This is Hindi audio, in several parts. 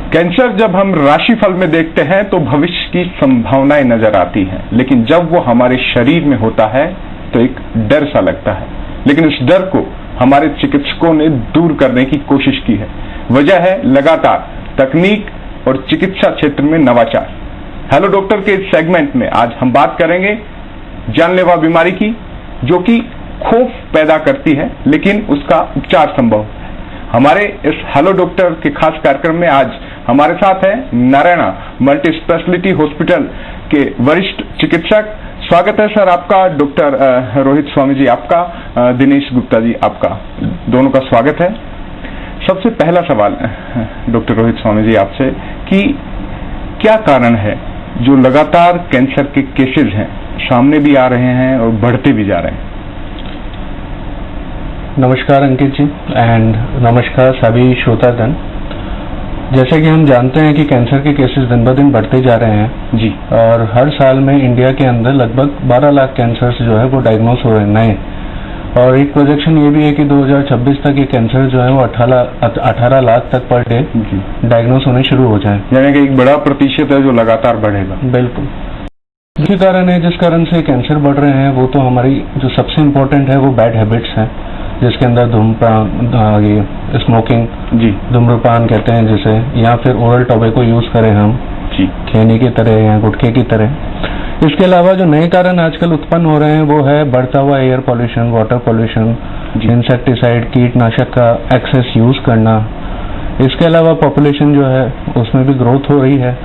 कैंसर जब हम राशिफल में देखते हैं तो भविष्य की संभावनाएं नजर आती हैं, लेकिन जब वो हमारे शरीर में होता है तो एक डर सा लगता है। लेकिन उस डर को हमारे चिकित्सकों ने दूर करने की कोशिश की है। वजह है लगातार तकनीक और चिकित्सा क्षेत्र में नवाचार। हेलो डॉक्टर के इस सेगमेंट में आज हम बात करेंगे जानलेवा बीमारी की, जो कि खौफ पैदा करती है लेकिन उसका उपचार संभव है। हमारे इस हेलो डॉक्टर के खास कार्यक्रम में आज हमारे साथ है नारायणा मल्टी स्पेशलिटी हॉस्पिटल के वरिष्ठ चिकित्सक। स्वागत है सर आपका। डॉक्टर रोहित स्वामी जी आपका, दिनेश गुप्ता जी आपका, दोनों का स्वागत है। सबसे पहला सवाल डॉक्टर रोहित स्वामी जी आपसे कि क्या कारण है जो लगातार कैंसर के केसेस हैं सामने भी आ रहे हैं और बढ़ते भी जा रहे हैं? नमस्कार अंकित जी एंड नमस्कार सभी श्रोतागण। जैसे कि हम जानते हैं कि कैंसर के केसेस दिन ब दिन बढ़ते जा रहे हैं जी, और हर साल में इंडिया के अंदर लगभग 12 लाख कैंसर्स जो है वो डायग्नोस हो रहे हैं नए। और एक प्रोजेक्शन ये भी है कि 2026 तक ये कैंसर जो है वो 18 लाख तक पर डे डायग्नोस होने शुरू हो जाए, यानी कि एक बड़ा प्रतिशत है जो लगातार बढ़ेगा। बिल्कुल। यही कारण है जिस कारण से कैंसर बढ़ रहे हैं। वो तो हमारी जो सबसे इम्पोर्टेंट है वो बैड हैबिट्स हैं, जिसके अंदर धूम्रपान, ये स्मोकिंग जी, धूम्रपान कहते हैं जिसे, या फिर ओरल टोबैको यूज करें हम जी, खैनी की तरह या गुटखे की तरह। इसके अलावा जो नए कारण आजकल उत्पन्न हो रहे हैं वो है बढ़ता हुआ air pollution, water pollution, insecticide कीटनाशक का एक्सेस यूज करना। इसके अलावा पॉपुलेशन जो है उसमें भी ग्रोथ हो रही है।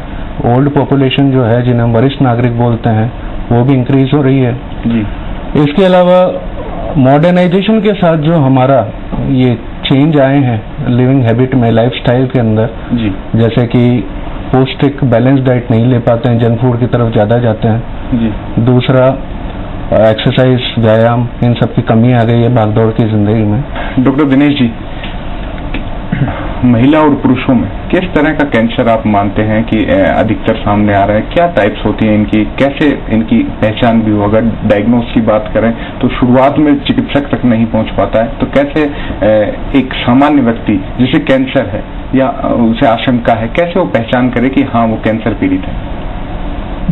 ओल्ड पॉपुलेशन जो है जिन्हें हम वरिष्ठ नागरिक बोलते हैं वो भी इंक्रीज हो रही है जी। इसके अलावा मॉडर्नाइजेशन के साथ जो हमारा ये चेंज आए हैं लिविंग हैबिट में, लाइफस्टाइल के अंदर जी, जैसे कि पौष्टिक बैलेंस डाइट नहीं ले पाते हैं, जंक फूड की तरफ ज्यादा जाते हैं जी। दूसरा एक्सरसाइज, व्यायाम, इन सब की कमी आ गई है भागदौड़ की जिंदगी में। डॉक्टर दिनेश जी, महिला और पुरुषों में किस तरह का कैंसर आप मानते हैं कि अधिकतर सामने आ रहा है? क्या टाइप्स होती हैं इनकी, कैसे इनकी पहचान भी हो? अगर डायग्नोस की बात करें तो शुरुआत में चिकित्सक तक नहीं पहुंच पाता है, तो कैसे एक सामान्य व्यक्ति जिसे कैंसर है या उसे आशंका है, कैसे वो पहचान करे कि हाँ वो कैंसर पीड़ित है?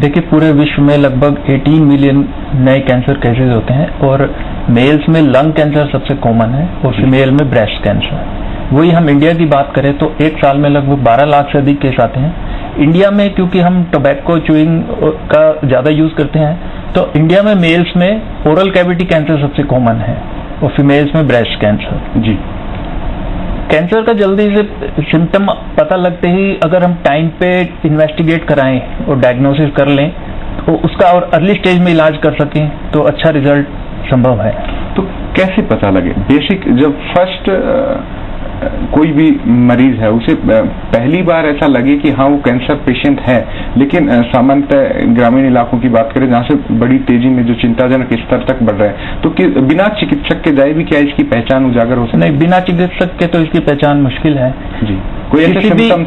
देखिए, पूरे विश्व में लगभग 18 मिलियन नए कैंसर केसेस होते हैं और मेल्स में लंग कैंसर सबसे कॉमन है और फीमेल में ब्रेस्ट कैंसर। वही हम इंडिया की बात करें तो एक साल में लगभग 12 लाख से अधिक केस आते हैं। इंडिया में क्योंकि हम टोबैको च्यूइंग का ज्यादा यूज करते हैं तो इंडिया में मेल्स में ओरल कैविटी कैंसर सबसे कॉमन है और फीमेल्स में ब्रेस्ट कैंसर जी। कैंसर का जल्दी से सिम्टम पता लगते ही अगर हम टाइम पे इन्वेस्टिगेट कराएं और डायग्नोसिस कर लें तो उसका और अर्ली स्टेज में इलाज कर सकें तो अच्छा रिजल्ट संभव है। तो कैसे पता लगे? बेसिक जब फर्स्ट कोई भी मरीज है उसे पहली बार ऐसा लगे कि हाँ वो कैंसर पेशेंट है, लेकिन सामान्यतः ग्रामीण इलाकों की बात करें जहाँ से बड़ी तेजी में जो चिंताजनक स्तर तक बढ़ रहा है, तो बिना चिकित्सक के जाए भी क्या इसकी पहचान उजागर हो सकती है? नहीं, बिना चिकित्सक के तो इसकी पहचान मुश्किल है जी।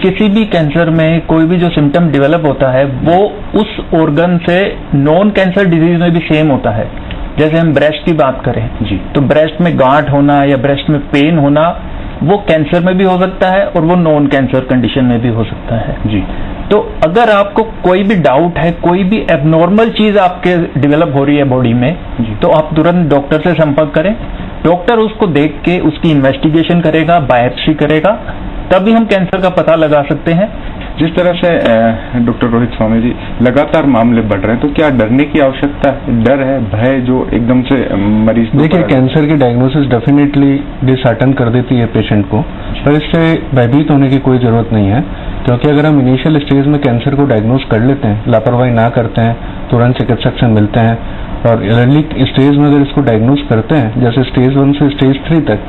किसी भी कैंसर में कोई भी जो सिम्टम डेवलप होता है वो उस ऑर्गन से नॉन कैंसर डिजीज में भी सेम होता है। जैसे हम ब्रेस्ट की बात करें जी, तो ब्रेस्ट में गांठ होना या ब्रेस्ट में पेन होना वो कैंसर में भी हो सकता है और वो नॉन कैंसर कंडीशन में भी हो सकता है जी। तो अगर आपको कोई भी डाउट है, कोई भी एबनॉर्मल चीज आपके डेवलप हो रही है बॉडी में जी, तो आप तुरंत डॉक्टर से संपर्क करें। डॉक्टर उसको देख के उसकी इन्वेस्टिगेशन करेगा, बायोप्सी करेगा, तभी हम कैंसर का पता लगा सकते हैं। जिस तरह से डॉक्टर रोहित स्वामी जी लगातार मामले बढ़ रहे हैं, तो क्या डरने की आवश्यकता है? डर है, भय जो एकदम से मरीज? देखिए, कैंसर की डायग्नोसिस डेफिनेटली डिसहार्टन कर देती है पेशेंट को, पर इससे भयभीत होने की कोई जरूरत नहीं है, क्योंकि अगर हम इनिशियल स्टेज में कैंसर को डायग्नोस कर लेते हैं, लापरवाही ना करते हैं, तुरंत चिकित्सक से मिलते हैं और अर्ली स्टेज में अगर इसको डायग्नोस करते हैं, जैसे स्टेज 1 से स्टेज 3 तक,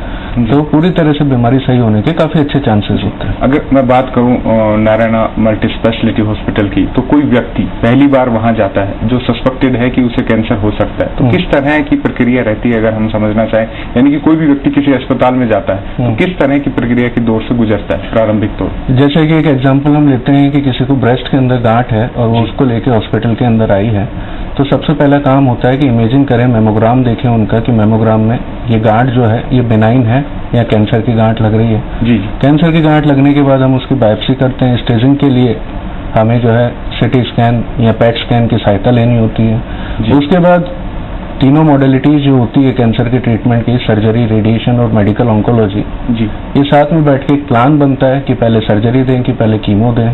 तो पूरी तरह से बीमारी सही होने के काफी अच्छे चांसेस होते हैं। अगर मैं बात करूं नारायणा मल्टी स्पेशलिटी हॉस्पिटल की, तो कोई व्यक्ति पहली बार वहां जाता है जो सस्पेक्टेड है कि उसे कैंसर हो सकता है, तो किस तरह की प्रक्रिया रहती है अगर हम समझना चाहें? यानी कि कोई भी व्यक्ति किसी अस्पताल में जाता है तो किस तरह की प्रक्रिया की दौर से गुजरता है प्रारंभिक तौर? जैसे कि एक एग्जाम्पल हम लेते हैं कि किसी को ब्रेस्ट के अंदर गांठ है और वो उसको लेके हॉस्पिटल के अंदर आई है, तो सबसे पहला काम होता है कि इमेजिंग करें, मेमोग्राम देखें उनका कि मेमोग्राम में ये गांठ जो है ये बेनाइन है या कैंसर की गांठ लग रही है। जी। कैंसर की गांठ लगने के बाद हम उसकी बायोप्सी करते हैं। स्टेजिंग के लिए हमें जो है सिटी स्कैन या पेट स्कैन की सहायता लेनी होती है। उसके बाद तीनों मॉडलिटीज जो होती है कैंसर के ट्रीटमेंट की, सर्जरी, रेडिएशन और मेडिकल ऑन्कोलॉजी, जी, ये साथ में बैठ के एक प्लान बनता है कि पहले सर्जरी दें कि पहले कीमो दें,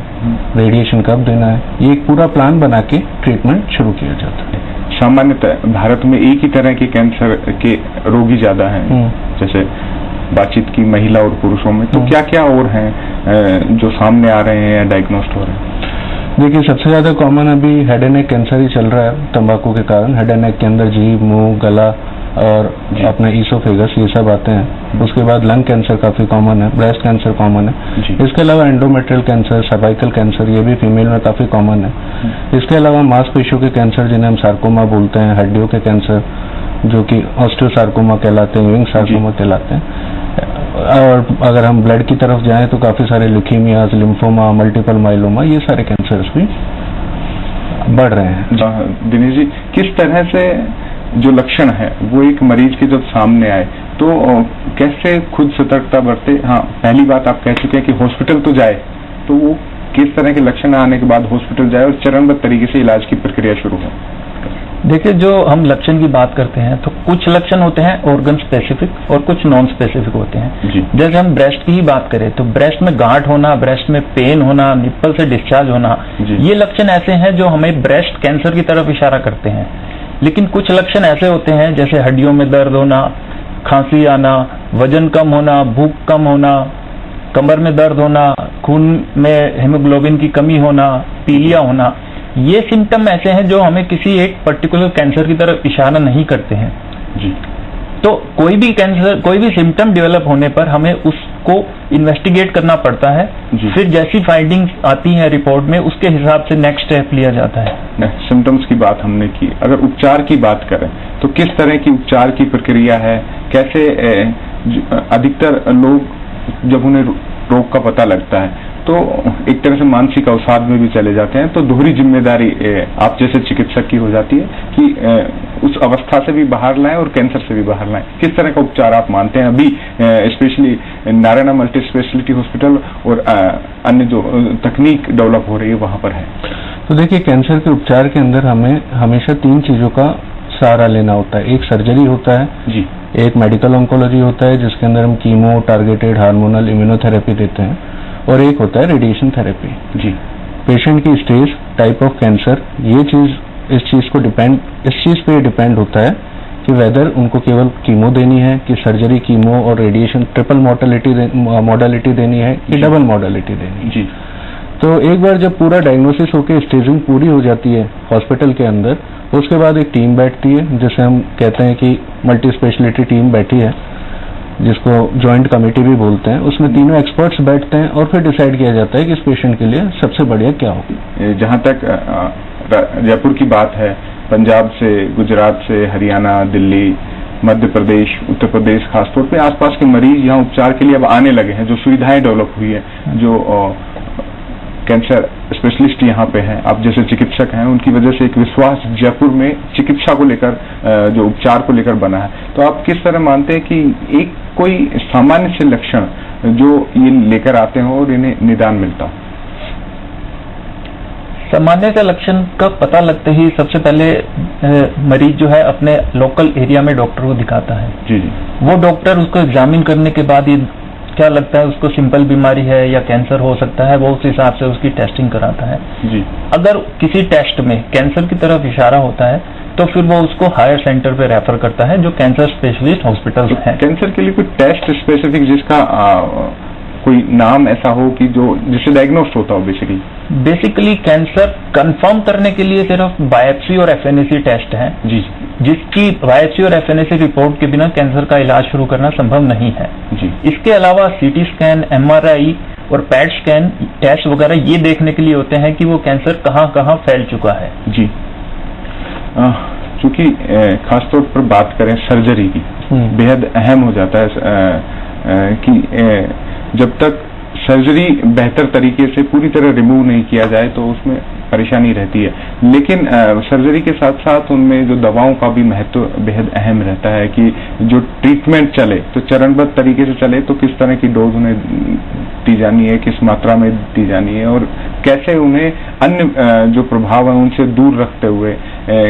रेडिएशन कब देना है। ये एक पूरा प्लान बना के ट्रीटमेंट शुरू किया जाता है। सामान्यतः भारत में एक ही तरह के कैंसर के रोगी ज्यादा हैं, जैसे बातचीत की महिला और पुरुषों में, तो क्या क्या और हैं जो सामने आ रहे हैं या डायग्नोस्ट हो रहे हैं? देखिए, सबसे ज्यादा कॉमन अभी हेड एंड नेक कैंसर ही चल रहा है तंबाकू के कारण। हेड एंड नेक के अंदर जीभ, मुंह, गला और अपना ईसोफेगस, ये सब आते हैं। उसके बाद लंग कैंसर काफी कॉमन है, ब्रेस्ट कैंसर कॉमन है। इसके अलावा एंडोमेट्रियल कैंसर, सर्वाइकल कैंसर, ये भी फीमेल में काफी कॉमन है। इसके अलावा मांसपेशियों के कैंसर जिन्हें हम सार्कोमा बोलते हैं, हड्डियों के कैंसर जो कि ऑस्टियोसार्कोमा कहलाते हैं, विंग सार्कोमा कहलाते हैं। और अगर हम ब्लड की तरफ जाएं तो काफी सारे ल्यूकीमियाज, लिम्फोमा, मल्टीपल माइलोमा, ये सारे कैंसर्स भी बढ़ रहे हैं। दिनेश जी, किस तरह से जो लक्षण है वो एक मरीज के जब सामने आए तो कैसे खुद सतर्कता बरते? हाँ, पहली बात आप कह चुके हैं कि हॉस्पिटल तो जाए, तो वो किस तरह के लक्षण आने के बाद हॉस्पिटल जाए और चरणबद्ध तरीके से इलाज की प्रक्रिया शुरू हो? देखिए, जो हम लक्षण की बात करते हैं तो कुछ लक्षण होते हैं ऑर्गन स्पेसिफिक और कुछ नॉन स्पेसिफिक होते हैं। जैसे हम ब्रेस्ट की ही बात करें तो ब्रेस्ट में गांठ होना, ब्रेस्ट में पेन होना, निप्पल से डिस्चार्ज होना, ये लक्षण ऐसे हैं जो हमें ब्रेस्ट कैंसर की तरफ इशारा करते हैं। लेकिन कुछ लक्षण ऐसे होते हैं जैसे हड्डियों में दर्द होना, खांसी आना, वजन कम होना, भूख कम होना, कमर में दर्द होना, खून में हीमोग्लोबिन की कमी होना, पीलिया होना, ये सिम्टम ऐसे हैं जो हमें किसी एक पर्टिकुलर कैंसर की तरफ इशारा नहीं करते हैं। जी। तो कोई भी कैंसर, कोई भी सिम्टम डेवलप होने पर हमें उसको इन्वेस्टिगेट करना पड़ता है। फिर जैसी फाइंडिंग्स आती हैं रिपोर्ट में, उसके हिसाब से नेक्स्ट स्टेप लिया जाता है। सिम्टम्स की बात हमने की, अगर उपचार की बात करें तो किस तरह की उपचार की प्रक्रिया है? कैसे अधिकतर लोग जब उन्हें रोग का पता लगता है तो एक तरह से मानसिक अवसाद में भी चले जाते हैं, तो दोहरी जिम्मेदारी आप जैसे चिकित्सक की हो जाती है कि उस अवस्था से भी बाहर लाएं और कैंसर से भी बाहर लाएं। किस तरह का उपचार आप मानते हैं अभी specially Narayana multi speciality hospital और अन्य जो तकनीक डेवलप हो रही है वहां पर है? तो देखिए, कैंसर के उपचार के अंदर हमें हमेशा 3 चीजों का सहारा लेना होता है। एक सर्जरी होता है जी, एक मेडिकल ऑन्कोलॉजी होता है जिसके अंदर हम कीमो, टारगेटेड हार्मोनल इम्यूनोथेरेपी देते हैं, और एक होता है रेडिएशन थेरेपी। जी। पेशेंट की स्टेज, टाइप ऑफ कैंसर, ये चीज इस चीज पे डिपेंड होता है कि वेदर उनको केवल कीमो देनी है कि सर्जरी, कीमो और रेडिएशन ट्रिपल मॉडलिटी देनी है कि डबल मॉडलिटी देनी है। जी। तो एक बार जब पूरा डायग्नोसिस होकर स्टेजिंग पूरी हो जाती है हॉस्पिटल के अंदर, उसके बाद एक टीम बैठती है जिसे हम कहते हैं कि मल्टी स्पेशलिटी टीम बैठी है, जिसको जॉइंट कमेटी भी बोलते हैं। उसमें तीनों एक्सपर्ट्स बैठते हैं और फिर डिसाइड किया जाता है कि इस पेशेंट के लिए सबसे बढ़िया क्या होगी। जहां तक जयपुर की बात है, पंजाब से, गुजरात से, हरियाणा, दिल्ली, मध्य प्रदेश, उत्तर प्रदेश, खासतौर पे आसपास के मरीज यहाँ उपचार के लिए अब आने लगे हैं। जो सुविधाएं डेवलप हुई है, जो कैंसर स्पेशलिस्ट यहाँ पे हैं, आप जैसे चिकित्सक हैं, उनकी वजह से एक विश्वास जयपुर में चिकित्सा को लेकर, जो उपचार को लेकर बना है। तो आप किस तरह मानते हैं कि एक कोई सामान्य से लक्षण जो ये लेकर आते हो और इन्हें निदान मिलता हो? सामान्य का लक्षण का पता लगते ही सबसे पहले मरीज जो है अपने लोकल एरिया में डॉक्टर को दिखाता है। जी जी। वो डॉक्टर उसको एग्जामिन करने के बाद ये क्या लगता है उसको सिंपल बीमारी है या कैंसर हो सकता है, वो उस हिसाब से उसकी टेस्टिंग कराता है। जी। अगर किसी टेस्ट में कैंसर की तरफ इशारा होता है तो फिर वो उसको हायर सेंटर पे रेफर करता है जो कैंसर स्पेशलिस्ट हॉस्पिटल है। कैंसर के लिए कोई टेस्ट स्पेसिफिक जिसका कोई नाम ऐसा हो कि जो जिससे डायग्नोस्ट होता हो? बेसिकली कैंसर कंफर्म करने के लिए सिर्फ बायोप्सी और एफएनएसी टेस्ट है, जी, जिसकी बायोप्सी और एफएनएसी रिपोर्ट के बिना कैंसर का इलाज शुरू करना संभव नहीं है। जी। इसके अलावा सीटी स्कैन, एमआरआई और पैट स्कैन टेस्ट वगैरह ये देखने के लिए होते हैं कि वो कैंसर कहाँ कहाँ फैल चुका है। जी। चूंकि खासतौर पर बात करें सर्जरी की, बेहद अहम हो जाता है कि जब तक सर्जरी बेहतर तरीके से पूरी तरह रिमूव नहीं किया जाए तो उसमें परेशानी रहती है, लेकिन सर्जरी के साथ साथ उनमें जो दवाओं का भी महत्व बेहद अहम रहता है कि जो ट्रीटमेंट चले तो चरणबद्ध तरीके से चले, तो किस तरह की डोज उन्हें दी जानी है, किस मात्रा में दी जानी है और कैसे उन्हें अन्य जो प्रभाव है उनसे दूर रखते हुए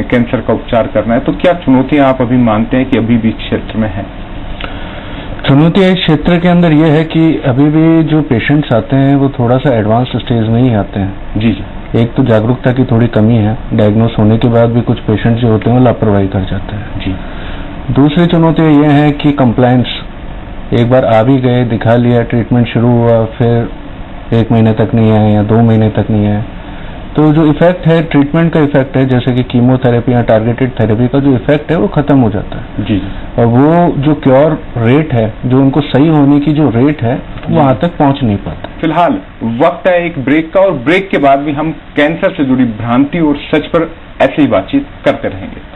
कैंसर का उपचार करना है। तो क्या चुनौतियां आप अभी मानते हैं कि अभी भी क्षेत्र में है? चुनौती इस क्षेत्र के अंदर यह है कि अभी भी जो पेशेंट्स आते हैं वो थोड़ा सा एडवांस स्टेज में ही आते हैं। जी जी। एक तो जागरूकता की थोड़ी कमी है, डायग्नोस होने के बाद भी कुछ पेशेंट्स जो होते हैं वो लापरवाही कर जाते हैं। जी। दूसरी चुनौती यह है कि कंप्लायंस, एक बार आ भी गए, दिखा लिया, ट्रीटमेंट शुरू हुआ, फिर 1 महीने तक नहीं आए या 2 महीने तक नहीं आए, तो जो इफेक्ट है, ट्रीटमेंट का इफेक्ट है, जैसे कि कीमोथेरेपी या टारगेटेड थेरेपी का जो इफेक्ट है वो खत्म हो जाता है। जी। और वो जो क्योर रेट है, जो उनको सही होने की जो रेट है, वहां तक पहुंच नहीं पाता। फिलहाल वक्त है एक ब्रेक का, और ब्रेक के बाद भी हम कैंसर से जुड़ी भ्रांति और सच पर ऐसी ही बातचीत करते रहेंगे।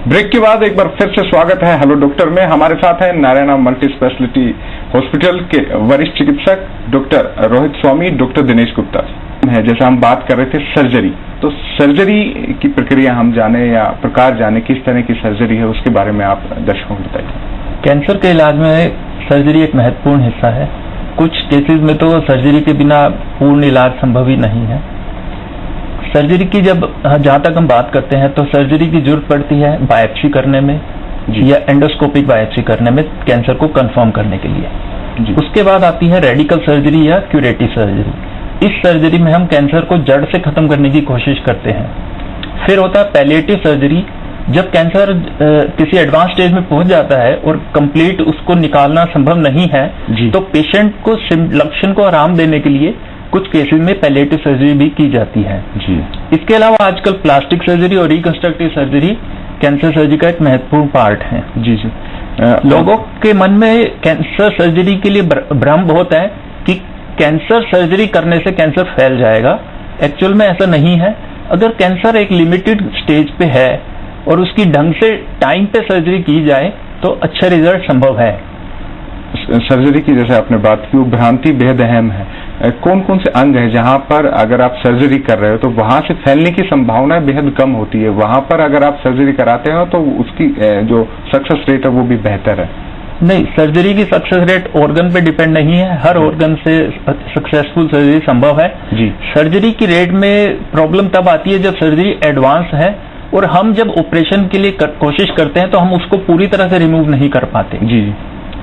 ब्रेक के बाद एक बार फिर से स्वागत है हेलो डॉक्टर में। हमारे साथ हैं नारायणा मल्टी स्पेशलिटी हॉस्पिटल के वरिष्ठ चिकित्सक डॉक्टर रोहित स्वामी, डॉक्टर दिनेश गुप्ता है। जैसे हम बात कर रहे थे सर्जरी, तो सर्जरी की प्रक्रिया हम जाने या प्रकार जाने, किस तरह की सर्जरी है उसके बारे में आप दर्शकों को बताइए। कैंसर के इलाज में सर्जरी एक महत्वपूर्ण हिस्सा है। कुछ केसेस में तो सर्जरी के बिना पूर्ण इलाज संभव ही नहीं है। सर्जरी की जहां तक हम बात करते हैं तो सर्जरी की जरूरत पड़ती है बायोप्सी करने में या एंडोस्कोपिक बायोप्सी करने में कैंसर को कंफर्म करने के लिए। उसके बाद आती है रेडिकल सर्जरी या क्यूरेटिव सर्जरी। इस सर्जरी में हम कैंसर को जड़ से खत्म करने की कोशिश करते हैं। फिर होता है पैलिएटिव सर्जरी, जब कैंसर किसी एडवांस स्टेज में पहुंच जाता है और कंप्लीट उसको निकालना संभव नहीं है तो पेशेंट को लक्षण को आराम देने के लिए कुछ केसेस में पैलिएटिव सर्जरी भी की जाती है। जी। इसके अलावा आजकल प्लास्टिक सर्जरी और रिकंस्ट्रक्टिव सर्जरी कैंसर सर्जरी का एक महत्वपूर्ण पार्ट है। जी जी। लोगों के मन में कैंसर सर्जरी के लिए भ्रम बहुत है कि कैंसर सर्जरी करने से कैंसर फैल जाएगा। एक्चुअल में ऐसा नहीं है। अगर कैंसर एक लिमिटेड स्टेज पे है और उसकी ढंग से टाइम पे सर्जरी की जाए तो अच्छा रिजल्ट संभव है। सर्जरी की जैसे आपने बात की, वो भ्रांति बेहद अहम है। कौन कौन से अंग है जहां पर अगर आप सर्जरी कर रहे हो तो वहां से फैलने की संभावना बेहद कम होती है, वहां पर अगर आप सर्जरी कराते हो तो उसकी जो सक्सेस रेट है वो भी बेहतर है? नहीं, सर्जरी की सक्सेस रेट ऑर्गन पे डिपेंड नहीं है। हर ऑर्गन से सक्सेसफुल सर्जरी संभव है। जी। सर्जरी की रेट में प्रॉब्लम तब आती है जब सर्जरी एडवांस है और हम जब ऑपरेशन के लिए कोशिश करते हैं तो हम उसको पूरी तरह से रिमूव नहीं कर पाते। जी।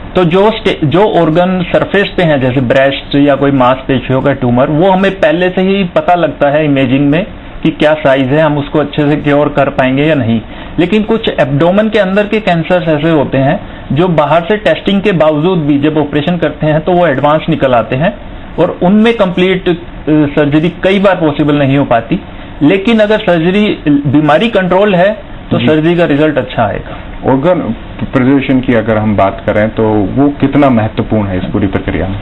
तो जो ऑर्गन सरफेस पे हैं, जैसे ब्रेस्ट या कोई मांसपेशियों का ट्यूमर, वो हमें पहले से ही पता लगता है इमेजिंग में कि क्या साइज है, हम उसको अच्छे से क्योर कर पाएंगे या नहीं। लेकिन कुछ एब्डोमेन के अंदर के कैंसर ऐसे होते हैं जो बाहर से टेस्टिंग के बावजूद भी जब ऑपरेशन करते हैं तो वो एडवांस निकल आते हैं और उनमें कंप्लीट सर्जरी कई बार पॉसिबल नहीं हो पाती। लेकिन अगर सर्जरी बीमारी कंट्रोल है तो सर्जरी का रिजल्ट अच्छा आएगा। ऑर्गन प्रिजर्वेशन की अगर हम बात करें तो वो कितना महत्वपूर्ण है इस पूरी प्रक्रिया में?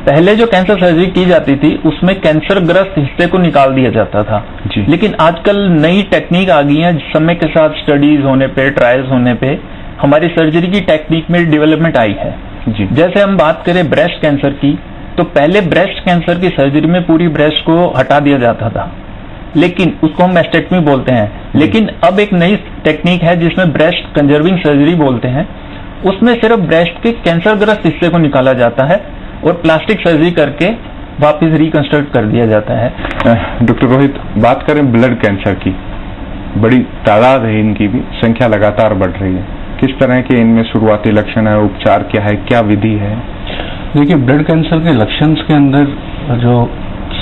पहले जो कैंसर सर्जरी की जाती थी उसमें कैंसर ग्रस्त हिस्से को निकाल दिया जाता था। लेकिन आजकल नई टेक्निक आ गई है। समय के साथ स्टडीज होने पे, ट्रायल्स होने पे हमारी सर्जरी की टेक्निक में डेवलपमेंट आई है। जी। जैसे हम बात करें ब्रेस्ट कैंसर की, तो पहले ब्रेस्ट कैंसर की सर्जरी में पूरी ब्रेस्ट को हटा दिया जाता था, लेकिन उसको हम मैस्टेक्टमी बोलते हैं। लेकिन अब एक नई टेक्निक है जिसमें ब्रेस्ट कंजर्विंग सर्जरी बोलते हैं। उसमें सिर्फ ब्रेस्ट के कैंसरग्रस्त हिस्से को निकाला जाता है और प्लास्टिक सर्जरी करके वापस रिकंस्ट्रक्ट कर दिया जाता है। डॉक्टर रोहित, बात करें ब्लड कैंसर की, बड़ी तादाद है इनकी भी, संख्या लगातार बढ़ रही है। किस तरह के इनमें शुरुआती लक्षण है, उपचार क्या है, क्या विधि है? देखिए, ब्लड कैंसर के लक्षण के अंदर जो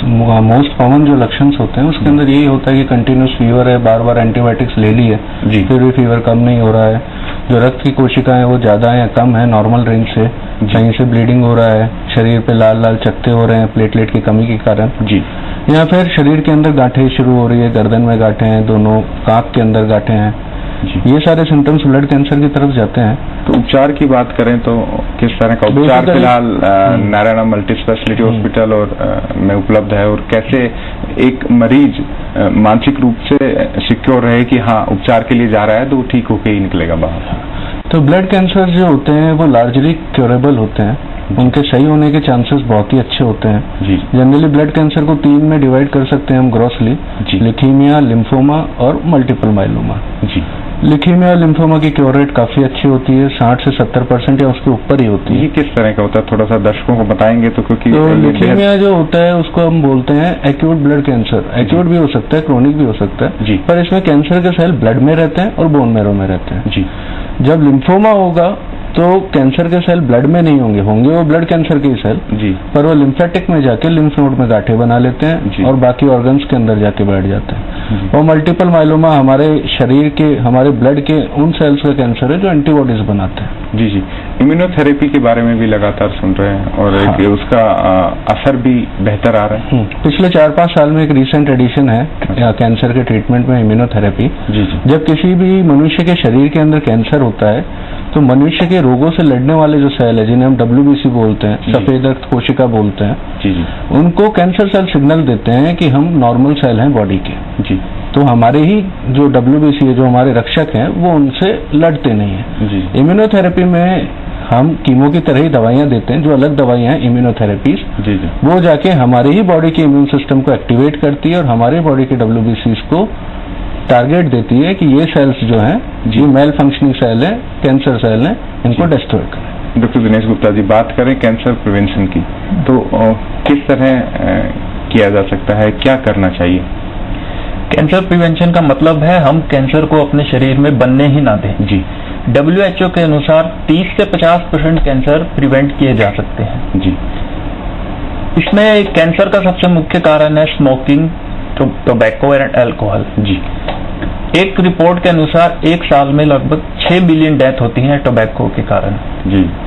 मोस्ट कॉमन जो लक्षण होते हैं उसके अंदर यही होता है कि कंटिन्यूस फीवर है, बार बार एंटीबायोटिक्स ले ली है, फिर भी फीवर कम नहीं हो रहा है, जो रक्त की कोशिकाएं वो ज्यादा है या कम है नॉर्मल रेंज से, कहीं से ब्लीडिंग हो रहा है, शरीर पे लाल लाल चकत्ते हो रहे हैं प्लेटलेट की कमी के कारण जी, या फिर शरीर के अंदर गांठें शुरू हो रही है, गर्दन में गांठें हैं, दोनों कांख के अंदर गांठें हैं, ये सारे सिम्टम्स ब्लड कैंसर की तरफ जाते हैं। तो उपचार की बात करें तो किस तरह का उपचार फिलहाल नारायण मल्टी स्पेशलिटी हॉस्पिटल और में उपलब्ध है, और कैसे एक मरीज मानसिक रूप से सिक्योर रहे कि हाँ उपचार के लिए जा रहा है तो वो ठीक होके ही निकलेगा बाहर? तो ब्लड कैंसर जो होते हैं वो लार्जली क्योरेबल होते हैं, उनके सही होने के चांसेस बहुत ही अच्छे होते हैं। जनरली ब्लड कैंसर को 3 में डिवाइड कर सकते हैं हम ग्रॉसली, लिथीमिया, लिम्फोमा और मल्टीपल माइलोमा। लिथीमिया और लिम्फोमा की क्योर रेट काफी अच्छी होती है, 60 से 70% या उसके ऊपर ही होती है। ये किस तरह का होता है, थोड़ा सा दर्शकों को बताएंगे तो? क्योंकि तो लिथीमिया जो होता है उसको हम बोलते हैं एक्यूट ब्लड कैंसर। एक्यूट भी हो सकता है, क्रोनिक भी हो सकता है, पर इसमें कैंसर के सेल ब्लड में रहते हैं और बोन मैरो में रहते हैं। जब लिम्फोमा होगा तो कैंसर के सेल ब्लड में नहीं होंगे वो ब्लड कैंसर के सेल, पर वो लिम्फेटिक में जाके लिम्फ नोड में गांठें बना लेते हैं और बाकी ऑर्गन्स के अंदर जाके बैठ जाते हैं। और मल्टीपल माइलोमा हमारे शरीर के, हमारे ब्लड के उन सेल्स का कैंसर है जो एंटीबॉडीज बनाते हैं। जी, इम्यूनोथेरेपी के बारे में भी लगातार सुन रहे हैं और उसका असर भी बेहतर आ रहा है। पिछले 4-5 साल में एक रिसेंट एडिशन है कैंसर के ट्रीटमेंट में इम्यूनोथेरेपी। जब किसी भी मनुष्य के शरीर के अंदर कैंसर होता है तो मनुष्य के रोगों से लड़ने वाले जो सेल है, जिन्हें हम WBC बोलते हैं, सफेद रक्त कोशिका बोलते हैं, उनको कैंसर सेल सिग्नल देते हैं कि हम नॉर्मल सेल हैं बॉडी के। तो हमारे ही जो WBC है, जो हमारे रक्षक हैं, वो उनसे लड़ते नहीं है। इम्यूनोथेरेपी में हम कीमो की तरह ही दवाइयां देते हैं, जो अलग दवाइयां हैं इम्यूनोथेरेपीज, वो जाके हमारे ही बॉडी के इम्यून सिस्टम को एक्टिवेट करती है और हमारे बॉडी के WBCs को टारगेट देती है कि ये सेल्स जो हैं, ये मेल फंक्शनिंग सेल है, कैंसर सेल है, इनको डिस्ट्रॉय करें। डॉक्टर दिनेश गुप्ता जी, बात करें कैंसर प्रिवेंशन की तो किस तरह किया जा सकता है, क्या करना चाहिए? कैंसर प्रिवेंशन का मतलब है हम कैंसर को अपने शरीर में बनने ही ना दें। WHO के अनुसार 30 से 50% कैंसर प्रिवेंट किए जा सकते हैं। इसमें कैंसर का सबसे मुख्य कारण है स्मोकिंग, टोबैको एंड अल्कोहल। एक रिपोर्ट के अनुसार एक साल में लगभग 6 मिलियन डेथ होती है टोबैको के कारण।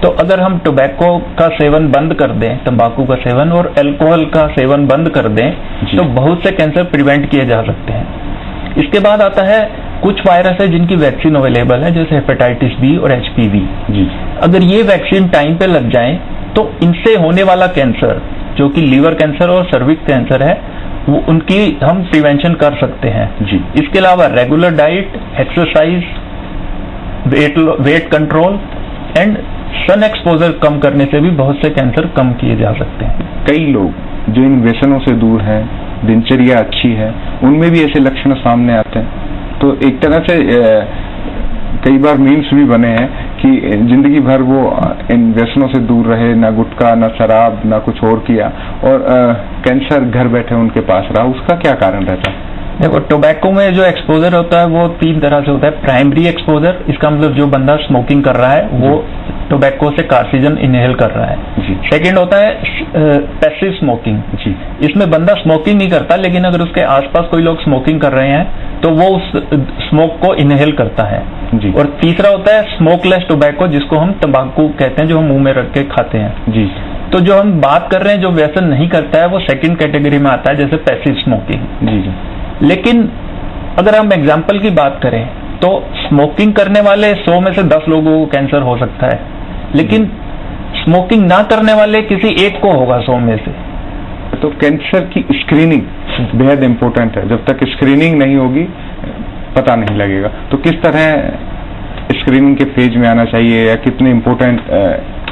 तो अगर हम टोबैको का सेवन बंद कर दें, तंबाकू का सेवन और अल्कोहल का सेवन बंद कर दें, तो बहुत से कैंसर प्रिवेंट किए जा सकते हैं। इसके बाद आता है कुछ वायरस है जिनकी वैक्सीन अवेलेबल है, जैसे हेपेटाइटिस बी और HPV। अगर ये वैक्सीन टाइम पे लग जाए तो इनसे होने वाला कैंसर, जो कि लीवर कैंसर और सर्विक्स कैंसर है, वो उनकी हम प्रिवेंशन कर सकते हैं। इसके अलावा regular diet, exercise, weight control and sun exposure कम करने से भी बहुत से कैंसर कम किए जा सकते हैं। कई लोग जो इन व्यसनों से दूर हैं, दिनचर्या अच्छी है, उनमें भी ऐसे लक्षण सामने आते हैं। तो एक तरह से कई बार मीम्स भी बने हैं कि जिंदगी भर वो इन व्यसनों से दूर रहे, ना गुटखा, ना शराब, ना कुछ और किया, और कैंसर घर बैठे उनके पास रहा। उसका क्या कारण रहता है? देखो, टोबैको में जो एक्सपोजर होता है वो 3 तरह से होता है। प्राइमरी एक्सपोजर, इसका मतलब जो बंदा स्मोकिंग कर रहा है वो टोबैको से कार्सिजन इनहेल कर रहा है। सेकंड होता है पैसिव स्मोकिंग, इसमें बंदा स्मोकिंग नहीं करता, लेकिन अगर उसके आसपास कोई लोग स्मोकिंग कर रहे हैं तो वो उस स्मोक को इनहेल करता है। और तीसरा होता है स्मोकलेस टोबैको, जिसको हम तंबाकू कहते हैं, जो हम मुंह में रख के खाते हैं। तो जो हम बात कर रहे हैं, जो व्यसन नहीं करता है, वो सेकंड कैटेगरी में आता है, जैसे पैसिव स्मोकिंग। लेकिन अगर हम एग्जाम्पल की बात करें तो स्मोकिंग करने वाले 100 में से 10 लोगों को कैंसर हो सकता है, लेकिन स्मोकिंग ना करने वाले किसी एक को होगा 100 में से। तो कैंसर की स्क्रीनिंग बेहद इंपॉर्टेंट है। जब तक स्क्रीनिंग नहीं होगी पता नहीं लगेगा। तो किस तरह स्क्रीनिंग के फेज में आना चाहिए, या कितने इम्पोर्टेंट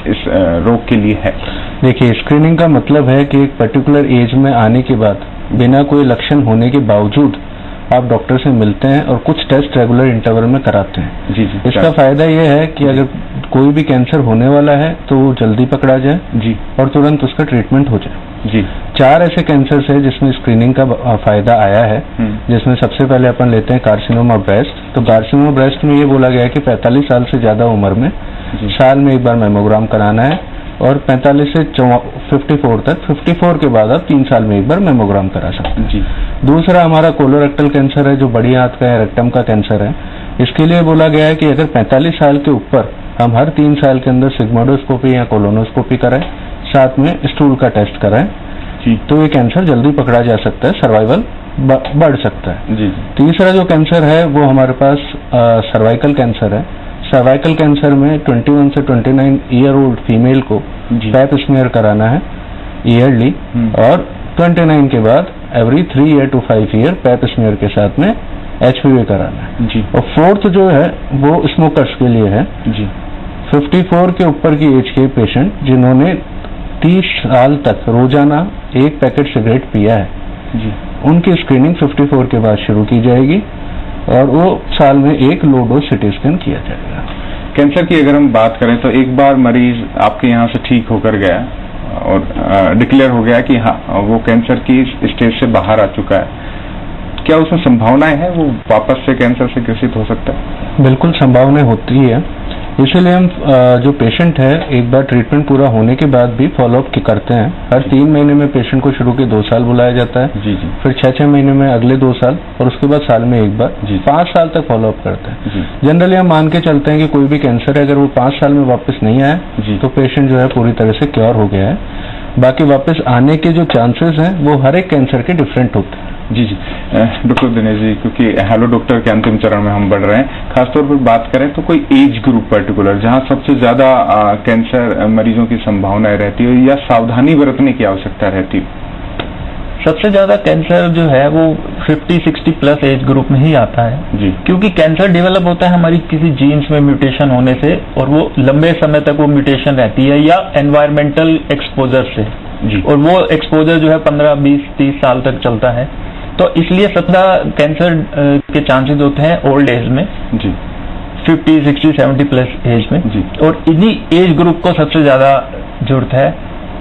इस रोग के लिए है? देखिए, स्क्रीनिंग का मतलब है कि एक पर्टिकुलर एज में आने के बाद बिना कोई लक्षण होने के बावजूद आप डॉक्टर से मिलते हैं और कुछ टेस्ट रेगुलर इंटरवल में कराते हैं। इसका फायदा यह है कि अगर कोई भी कैंसर होने वाला है तो वो जल्दी पकड़ा जाए और तुरंत उसका ट्रीटमेंट हो जाए। 4 ऐसे कैंसर है जिसमें स्क्रीनिंग का फायदा आया है, जिसमें सबसे पहले अपन लेते हैं कार्सिनोमा ब्रेस्ट। तो कार्सिनोमा ब्रेस्ट में ये बोला गया है कि 45 साल से ज्यादा उम्र में साल में एक बार मेमोग्राम कराना है, और 45 से 54 तक, 54 के बाद आप 3 साल में एक बार मेमोग्राम करा सकते हैं। दूसरा हमारा कोलोरेक्टल कैंसर है, जो बड़ी आंत का या रेक्टम का कैंसर है। इसके लिए बोला गया है कि अगर 45 साल के ऊपर हम हर 3 साल के अंदर सिग्मोडोस्कोपी या कोलोनोस्कोपी कराएं, साथ में स्टूल का टेस्ट कराएं, तो ये कैंसर जल्दी पकड़ा जा सकता है, सर्वाइवल बढ़ सकता है। जी। तीसरा जो कैंसर है वो हमारे पास सर्वाइकल कैंसर है। सर्वाइकल कैंसर में 21 से 29 ईयर ओल्ड फीमेल को पैप स्मीयर कराना है ईयरली, और 29 के बाद every 3 year to 5 year pap smear के साथ में HPV कराना है जी। और फोर्थ जो है वो स्मोकर्स के लिए है जी। 54 के ऊपर की एज के पेशेंट जिन्होंने 30 साल तक रोजाना 1 पैकेट सिगरेट पिया है जी, उनकी स्क्रीनिंग 54 के बाद शुरू की जाएगी और वो साल में 1 लो डोज सिटी स्कैन किया जाएगा। कैंसर की अगर हम बात करें तो एक बार मरीज आपके यहाँ से ठीक होकर गया और डिक्लेयर हो गया कि हाँ वो कैंसर की स्टेज से बाहर आ चुका है, क्या उसमें संभावनाएं हैं वो वापस से कैंसर से ग्रसित हो सकता है? बिल्कुल संभावनाएं होती है, इसीलिए हम जो पेशेंट है एक बार ट्रीटमेंट पूरा होने के बाद भी फॉलोअप करते हैं। हर 3 महीने में पेशेंट को शुरू के 2 साल बुलाया जाता है, जी जी, फिर 6-6 महीने में अगले 2 साल और उसके बाद साल में एक बार 5 साल तक फॉलोअप करते हैं। जनरली हम मान के चलते हैं कि कोई भी कैंसर है अगर वो 5 साल में वापस नहीं आया तो पेशेंट जो है पूरी तरह से क्योर हो गया है। बाकी वापस आने के जो चांसेस हैं वो हर एक कैंसर के डिफरेंट होते हैं। जी जी। डॉक्टर दिनेश जी, क्योंकि हेलो डॉक्टर के अंतिम चरण में हम बढ़ रहे हैं, खासतौर पर बात करें तो कोई एज ग्रुप पर्टिकुलर जहां सबसे ज्यादा कैंसर मरीजों की संभावनाएं रहती है या सावधानी बरतने की आवश्यकता रहती है? सबसे ज्यादा कैंसर जो है वो 50-60 प्लस एज ग्रुप में ही आता है जी, क्योंकि कैंसर डेवलप होता है हमारी किसी जीन्स में म्यूटेशन होने से और वो लंबे समय तक वो म्यूटेशन रहती है या एनवायरमेंटल एक्सपोजर से जी, और वो एक्सपोजर जो है 15, 20, 30 साल तक चलता है। तो इसलिए सबसे कैंसर के चांसेस होते हैं ओल्ड एज में जी, 50, 60, 70 प्लस एज में जी, और इन्हीं एज ग्रुप को सबसे ज्यादा जरूरत है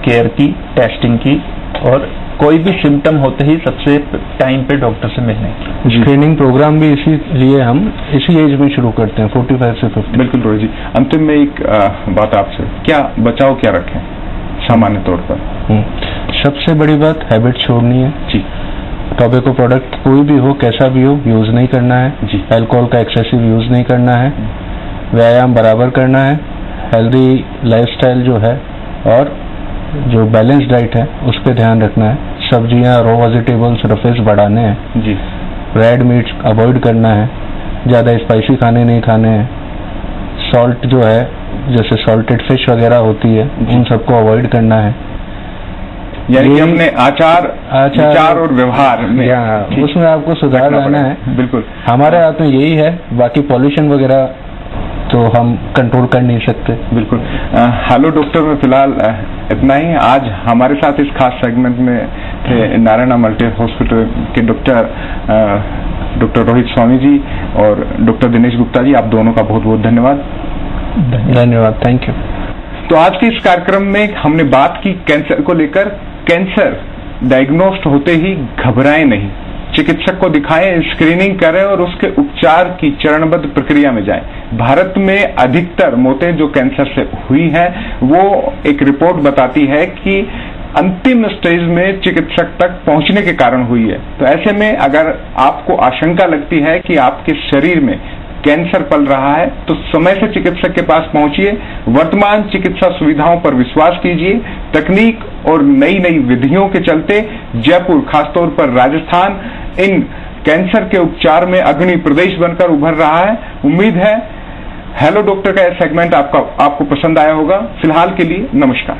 केयर की, टेस्टिंग की और कोई भी सिम्टम होते ही सबसे टाइम पे डॉक्टर से मिलने की। स्क्रीनिंग प्रोग्राम भी इसीलिए हम इसी एज में शुरू करते हैं 45 से 50। बिल्कुल रोहित जी, अंतिम में एक बात आपसे, क्या बचाव क्या रखें सामान्य तौर पर? सबसे बड़ी बात हैबिट छोड़नी है जी, टोबैको प्रोडक्ट कोई भी हो कैसा भी हो यूज नहीं करना है जी, अल्कोहल का एक्सेसिव यूज नहीं करना है, व्यायाम बराबर करना है, हेल्दी लाइफस्टाइल जो है और जो बैलेंस डाइट है उस पर ध्यान रखना है, सब्जियां रॉ वेजिटेबल्स रफेज बढ़ाने हैं जी, रेड मीट अवॉइड करना है, ज़्यादा स्पाइसी खाने नहीं खाने हैं, सॉल्ट जो है जैसे सॉल्टेड फिश वगैरह होती है उन सबको अवॉइड करना है, यानी कि अपने आचार विचार और व्यवहार में उसमें आपको सुधार लाना है। बिल्कुल, हमारे हाथ में यही है, बाकी पॉल्यूशन वगैरह तो हम कंट्रोल कर नहीं सकते। बिल्कुल। हेलो डॉक्टर में फिलहाल इतना ही। आज हमारे साथ इस खास सेगमेंट में थे नारायणा मल्टी हॉस्पिटल के डॉक्टर रोहित स्वामी जी और डॉक्टर दिनेश गुप्ता जी, आप दोनों का बहुत बहुत धन्यवाद। धन्यवाद, थैंक यू। तो आज के इस कार्यक्रम में हमने बात की कैंसर को लेकर। कैंसर डायग्नोस्ट होते ही घबराएं नहीं, चिकित्सक को दिखाएं, स्क्रीनिंग करें और उसके उपचार की चरणबद्ध प्रक्रिया में जाएं। भारत में अधिकतर मौतें जो कैंसर से हुई हैं वो एक रिपोर्ट बताती है कि अंतिम स्टेज में चिकित्सक तक पहुंचने के कारण हुई है। तो ऐसे में अगर आपको आशंका लगती है कि आपके शरीर में कैंसर पल रहा है तो समय से चिकित्सक के पास पहुंचिए। वर्तमान चिकित्सा सुविधाओं पर विश्वास कीजिए। तकनीक और नई नई विधियों के चलते जयपुर, खासतौर पर राजस्थान, इन कैंसर के उपचार में अग्रणी प्रदेश बनकर उभर रहा है। उम्मीद है हेलो डॉक्टर का यह सेगमेंट आपको पसंद आया होगा। फिलहाल के लिए नमस्कार।